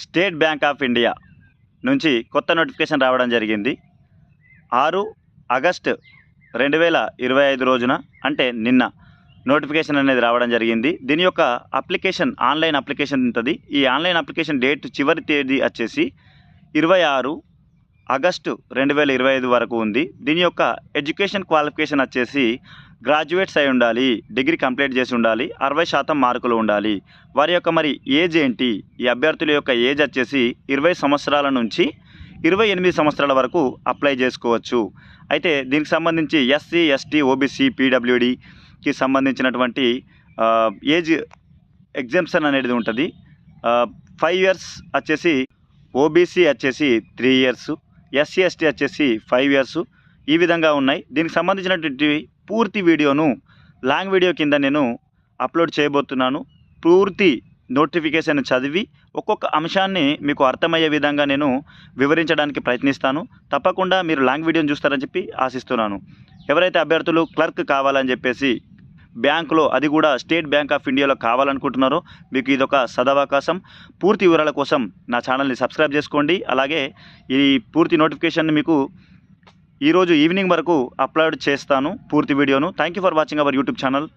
State bank of India నుంచి కొత్త notification రావడం జరిగింది. 6 ఆగస్టు 2025 రోజున అంటే నిన్న నోటిఫికేషన్ అనేది రావడం జరిగింది. దీని యొక్క అప్లికేషన్ ఆన్లైన్ అప్లికేషన్ ఉంటుంది. ఈ ఆన్లైన్ అప్లికేషన్ డేట్ చివరి తేదీ వచ్చేసి 26 ఆగస్టు 2025 వరకు ఉంది. దీని యొక్క ఎడ్యుకేషన్ క్వాలిఫికేషన్ వచ్చేసి గ్రాడ్యుయేట్స్ అయి ఉండాలి, డిగ్రీ కంప్లీట్ చేసి ఉండాలి, 60% మార్కులు ఉండాలి. వారి యొక్క మరి ఏజ్ ఏంటి? ఈ అభ్యర్థుల యొక్క ఏజ్ వచ్చేసి 20 సంవత్సరాల నుంచి 28 సంవత్సరాల వరకు అప్లై చేసుకోవచ్చు. అయితే దీనికి సంబంధించి ఎస్సీ, ఎస్టీ, ఓబీసీ, పీడబ్ల్యూడికి సంబంధించినటువంటి ఏజ్ ఎగ్జామ్షన్ అనేది ఉంటుంది. 5 years వచ్చేసి ఓబీసీ వచ్చేసి 3 years, ఎస్సీ ఎస్టీ వచ్చేసి 5 years. ఈ విధంగా ఉన్నాయి. దీనికి సంబంధించినటువంటి పూర్తి వీడియోను లాంగ్ వీడియో కింద నేను అప్లోడ్ చేయబోతున్నాను. పూర్తి నోటిఫికేషన్ చదివి ఒక్కొక్క అంశాన్ని మీకు అర్థమయ్యే విధంగా నేను వివరించడానికి ప్రయత్నిస్తాను. తప్పకుండా మీరు లాంగ్ వీడియోని చూస్తారని చెప్పి ఆశిస్తున్నాను. ఎవరైతే అభ్యర్థులు క్లర్క్ కావాలని చెప్పేసి బ్యాంకులో, అది కూడా స్టేట్ బ్యాంక్ ఆఫ్ ఇండియాలో కావాలనుకుంటున్నారో మీకు ఇదొక సదవకాశం. పూర్తి వివరాల కోసం నా ఛానల్ని సబ్స్క్రైబ్ చేసుకోండి. అలాగే ఈ పూర్తి నోటిఫికేషన్ మీకు ఈరోజు ఈవినింగ్ వరకు అప్లోడ్ చేస్తాను పూర్తి వీడియోను. Thank you for watching our YouTube channel.